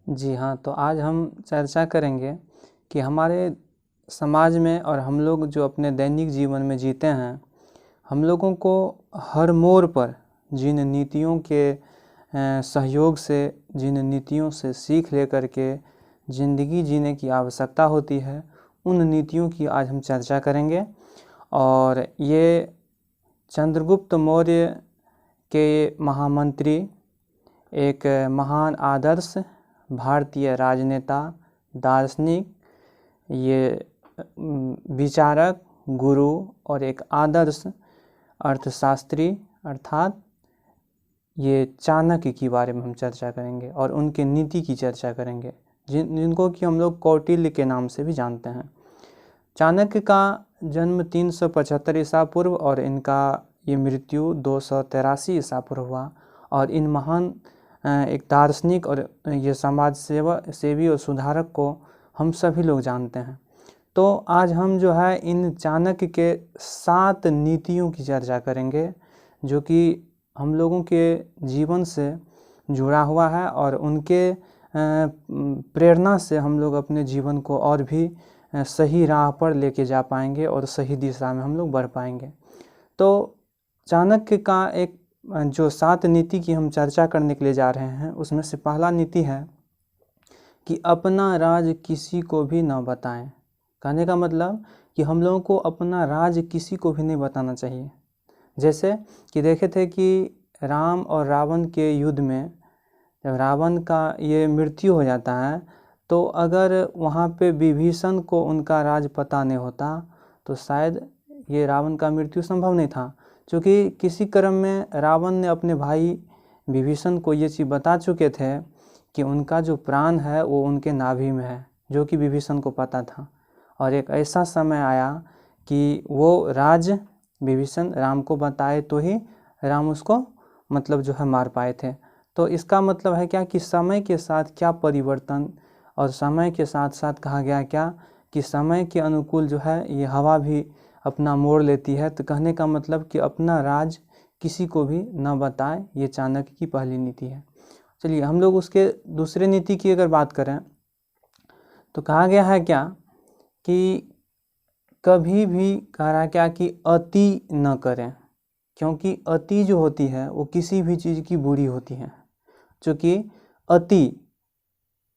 जी हाँ, तो आज हम चर्चा करेंगे कि हमारे समाज में और हम लोग जो अपने दैनिक जीवन में जीते हैं, हम लोगों को हर मोड़ पर जिन नीतियों के सहयोग से, जिन नीतियों से सीख लेकर के ज़िंदगी जीने की आवश्यकता होती है, उन नीतियों की आज हम चर्चा करेंगे। और ये चंद्रगुप्त मौर्य के महामंत्री, एक महान आदर्श भारतीय राजनेता, दार्शनिक, ये विचारक, गुरु और एक आदर्श अर्थशास्त्री अर्थात ये चाणक्य के बारे में हम चर्चा करेंगे और उनके नीति की चर्चा करेंगे, जिनको कि हम लोग कौटिल्य के नाम से भी जानते हैं। चाणक्य का जन्म 375 ईसा पूर्व और इनका ये मृत्यु 283 ईसा पूर्व हुआ। और इन महान एक दार्शनिक और ये समाज सेवी और सुधारक को हम सभी लोग जानते हैं। तो आज हम जो है इन चाणक्य के 7 नीतियों की चर्चा करेंगे, जो कि हम लोगों के जीवन से जुड़ा हुआ है और उनके प्रेरणा से हम लोग अपने जीवन को और भी सही राह पर लेके जा पाएंगे और सही दिशा में हम लोग बढ़ पाएंगे। तो चाणक्य का एक जो 7 नीति की हम चर्चा करने के लिए जा रहे हैं, उसमें से पहला नीति है कि अपना राज किसी को भी न बताएं। कहने का मतलब कि हम लोगों को अपना राज किसी को भी नहीं बताना चाहिए। जैसे कि देखे थे कि राम और रावण के युद्ध में जब रावण का ये मृत्यु हो जाता है, तो अगर वहाँ पे विभीषण को उनका राज पता नहीं होता तो शायद ये रावण का मृत्यु संभव नहीं था, क्योंकि किसी क्रम में रावण ने अपने भाई विभीषण को ये चीज़ बता चुके थे कि उनका जो प्राण है वो उनके नाभि में है, जो कि विभीषण को पता था। और एक ऐसा समय आया कि वो राज विभीषण राम को बताए तो ही राम उसको मतलब जो है मार पाए थे। तो इसका मतलब है क्या कि समय के साथ क्या परिवर्तन, और समय के साथ साथ कहा गया क्या कि समय के अनुकूल जो है ये हवा भी अपना मोड़ लेती है। तो कहने का मतलब कि अपना राज किसी को भी न बताए, ये चाणक्य की पहली नीति है। चलिए हम लोग उसके दूसरे नीति की अगर बात करें तो कहा गया है क्या कि कभी भी कह रहा है क्या कि अति न करें, क्योंकि अति जो होती है वो किसी भी चीज़ की बुरी होती है। क्योंकि अति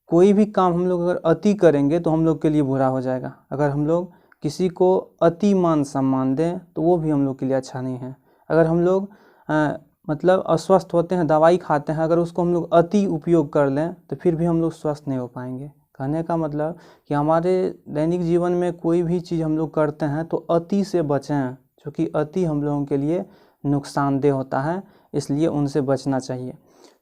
कोई भी काम हम लोग अगर अति करेंगे तो हम लोग के लिए बुरा हो जाएगा। अगर हम लोग किसी को अति मान सम्मान दें तो वो भी हम लोग के लिए अच्छा नहीं है। अगर हम लोग मतलब अस्वस्थ होते हैं, दवाई खाते हैं, अगर उसको हम लोग अति उपयोग कर लें तो फिर भी हम लोग स्वस्थ नहीं हो पाएंगे। कहने का मतलब कि हमारे दैनिक जीवन में कोई भी चीज़ हम लोग करते हैं तो अति से बचें, क्योंकि अति हम लोगों के लिए नुकसानदेह होता है, इसलिए उनसे बचना चाहिए।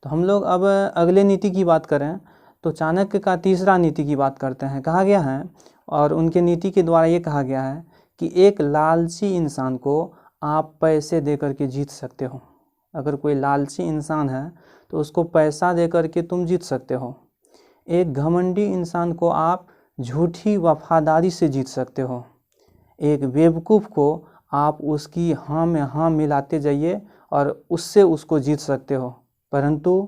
तो हम लोग अब अगले नीति की बात करें तो चाणक्य का तीसरा नीति की बात करते हैं। कहा गया है और उनके नीति के द्वारा ये कहा गया है कि एक लालची इंसान को आप पैसे दे करके जीत सकते हो। अगर कोई लालची इंसान है तो उसको पैसा दे करके तुम जीत सकते हो। एक घमंडी इंसान को आप झूठी वफादारी से जीत सकते हो। एक बेवकूफ़ को आप उसकी हाँ में हाँ मिलाते जाइए और उससे उसको जीत सकते हो। परंतु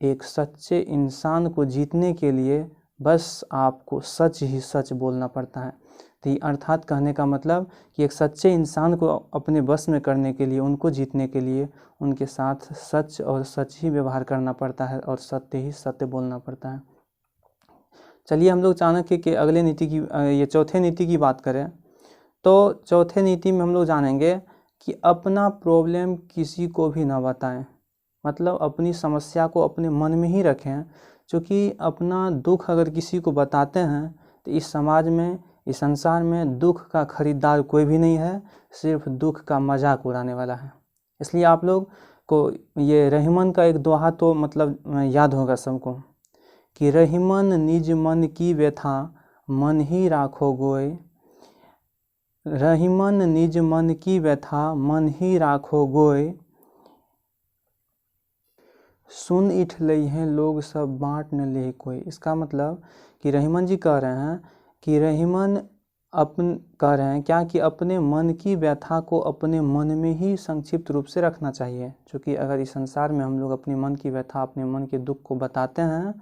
एक सच्चे इंसान को जीतने के लिए बस आपको सच ही सच बोलना पड़ता है। तो अर्थात कहने का मतलब कि एक सच्चे इंसान को अपने बस में करने के लिए, उनको जीतने के लिए उनके साथ सच और सच ही व्यवहार करना पड़ता है और सत्य ही सत्य बोलना पड़ता है। चलिए हम लोग चाणक्य के अगले नीति की ये चौथे नीति की बात करें तो चौथे नीति में हम लोग जानेंगे कि अपना प्रॉब्लम किसी को भी ना बताएं। मतलब अपनी समस्या को अपने मन में ही रखें, क्योंकि अपना दुख अगर किसी को बताते हैं तो इस समाज में, इस संसार में दुख का खरीदार कोई भी नहीं है, सिर्फ दुख का मजाक उड़ाने वाला है। इसलिए आप लोग को ये रहीमन का एक दोहा तो मतलब याद होगा सबको कि रहीमन निज मन की व्यथा मन ही राखो गोय। रहीमन निज मन की व्यथा मन ही राखो गोय। सुन इठ लई हैं लोग सब बांट न ले कोई। इसका मतलब कि रहीमन जी कह रहे हैं कि रहीमन कह रहे हैं क्या कि अपने मन की व्यथा को अपने मन में ही संक्षिप्त रूप से रखना चाहिए। क्योंकि अगर इस संसार में हम लोग अपने मन की व्यथा, अपने मन के दुख को बताते हैं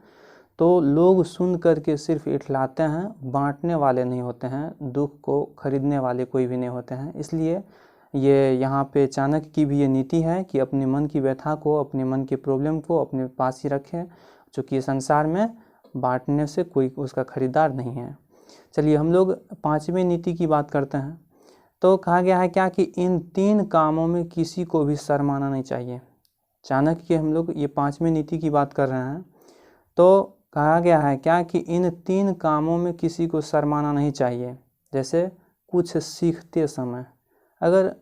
तो लोग सुन करके सिर्फ इठलाते हैं, बांटने वाले नहीं होते हैं, दुख को खरीदने वाले कोई भी नहीं होते हैं। इसलिए ये यहाँ पे चाणक्य की भी ये नीति है कि अपने मन की व्यथा को, अपने मन के प्रॉब्लम को अपने पास ही रखें, चूँकि संसार में बांटने से कोई उसका खरीदार नहीं है। चलिए हम लोग 5वीं नीति की बात करते हैं। तो कहा गया है क्या कि इन 3 कामों में किसी को भी शर्माना नहीं चाहिए। चाणक्य के हम लोग ये 5वीं नीति की बात कर रहे हैं। तो कहा गया है क्या कि इन 3 कामों में किसी को शर्माना नहीं चाहिए। जैसे कुछ सीखते समय, अगर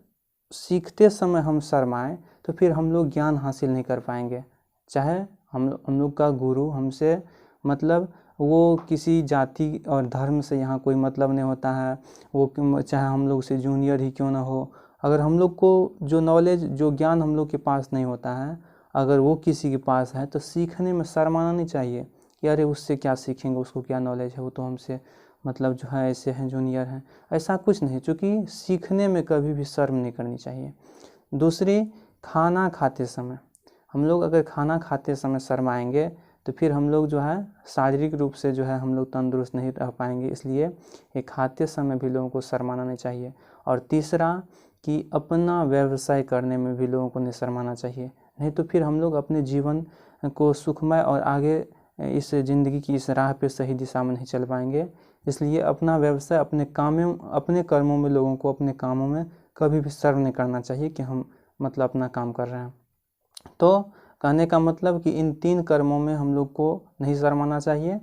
सीखते समय हम शर्माएं तो फिर हम लोग ज्ञान हासिल नहीं कर पाएंगे। चाहे हम लोग का गुरु हमसे मतलब वो किसी जाति और धर्म से यहाँ कोई मतलब नहीं होता है, वो चाहे हम लोग से जूनियर ही क्यों ना हो, अगर हम लोग को जो नॉलेज, जो ज्ञान हम लोग के पास नहीं होता है, अगर वो किसी के पास है तो सीखने में शर्माना नहीं चाहिए कि अरे उससे क्या सीखेंगे, उसको क्या नॉलेज है, वो तो हमसे मतलब जो है ऐसे हैं, जूनियर हैं। ऐसा कुछ नहीं, क्योंकि सीखने में कभी भी शर्म नहीं करनी चाहिए। दूसरी, खाना खाते समय, हम लोग अगर खाना खाते समय शर्माएंगे तो फिर हम लोग जो है शारीरिक रूप से जो है हम लोग तंदुरुस्त नहीं रह पाएंगे। इसलिए ये खाते समय भी लोगों को शर्माना नहीं चाहिए। और तीसरा कि अपना व्यवसाय करने में भी लोगों को नहीं शर्माना चाहिए, नहीं तो फिर हम लोग अपने जीवन को सुखमय और आगे इस ज़िंदगी की इस राह पे सही दिशा में नहीं चल पाएंगे। इसलिए अपना व्यवसाय, अपने कर्मों में, लोगों को अपने कामों में कभी भी शर्म नहीं करना चाहिए कि हम मतलब अपना काम कर रहे हैं। तो कहने का मतलब कि इन 3 कर्मों में हम लोग को नहीं शर्माना चाहिए,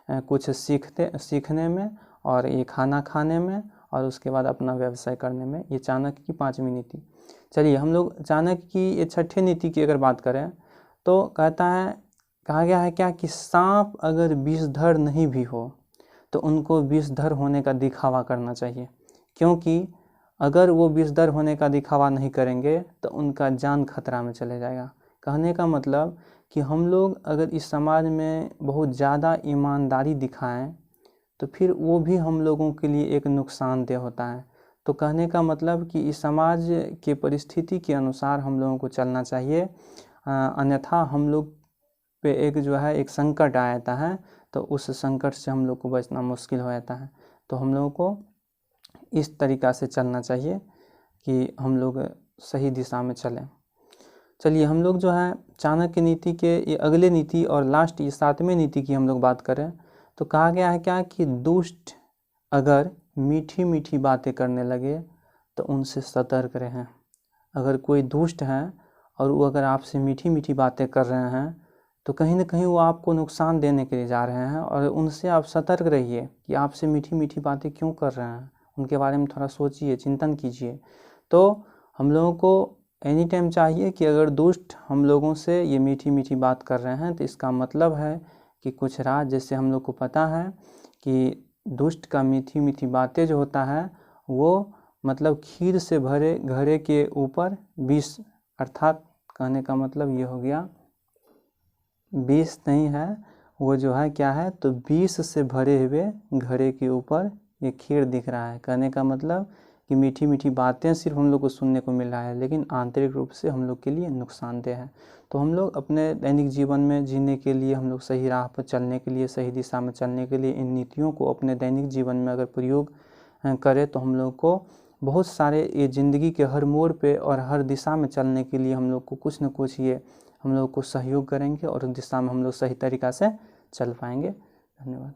कुछ सीखने में, और ये खाना खाने में, और उसके बाद अपना व्यवसाय करने में। ये चाणक्य की 5वीं नीति। चलिए हम लोग चाणक्य की ये 6ठे नीति की अगर बात करें तो कहा गया है क्या कि सांप अगर विषधर नहीं भी हो तो उनको विषधर होने का दिखावा करना चाहिए, क्योंकि अगर वो विषधर होने का दिखावा नहीं करेंगे तो उनका जान खतरा में चले जाएगा। कहने का मतलब कि हम लोग अगर इस समाज में बहुत ज़्यादा ईमानदारी दिखाएं तो फिर वो भी हम लोगों के लिए एक नुकसानदेह होता है। तो कहने का मतलब कि इस समाज के परिस्थिति के अनुसार हम लोगों को चलना चाहिए, अन्यथा हम लोग पे एक जो है एक संकट आ जाता है, तो उस संकट से हम लोग को बचना मुश्किल हो जाता है। तो हम लोगों को इस तरीक़ा से चलना चाहिए कि हम लोग सही दिशा में चलें। चलिए हम लोग जो है चाणक्य नीति के ये अगले नीति और लास्ट ये 7वें नीति की हम लोग बात करें तो कहा गया है क्या कि दुष्ट अगर मीठी मीठी बातें करने लगे तो उनसे सतर्क रहें। अगर कोई दुष्ट है और वो अगर आपसे मीठी मीठी बातें कर रहे हैं तो कहीं ना कहीं वो आपको नुकसान देने के लिए जा रहे हैं, और उनसे आप सतर्क रहिए कि आपसे मीठी मीठी बातें क्यों कर रहे हैं, उनके बारे में थोड़ा सोचिए, चिंतन कीजिए। तो हम लोगों को एनी टाइम चाहिए कि अगर दुष्ट हम लोगों से ये मीठी मीठी बात कर रहे हैं तो इसका मतलब है कि कुछ राज, जैसे हम लोग को पता है कि दुष्ट का मीठी मीठी बातें जो होता है वो मतलब खीर से भरे घड़े के ऊपर विष, अर्थात कहने का मतलब ये हो गया विष नहीं है, वो जो है क्या है तो विष से भरे हुए घड़े के ऊपर ये खीर दिख रहा है। कहने का मतलब कि मीठी मीठी बातें सिर्फ हम लोग को सुनने को मिल रहा है, लेकिन आंतरिक रूप से हम लोग के लिए नुकसानदेह है। तो हम लोग अपने दैनिक जीवन में जीने के लिए, हम लोग सही राह पर चलने के लिए, सही दिशा में चलने के लिए इन नीतियों को अपने दैनिक जीवन में अगर प्रयोग करें तो हम लोग को बहुत सारे ये ज़िंदगी के हर मोड़ पे और हर दिशा में चलने के लिए हम लोग को कुछ न कुछ ये हम लोग को सहयोग करेंगे और उस दिशा में हम लोग सही तरीक़ा से चल पाएंगे। धन्यवाद।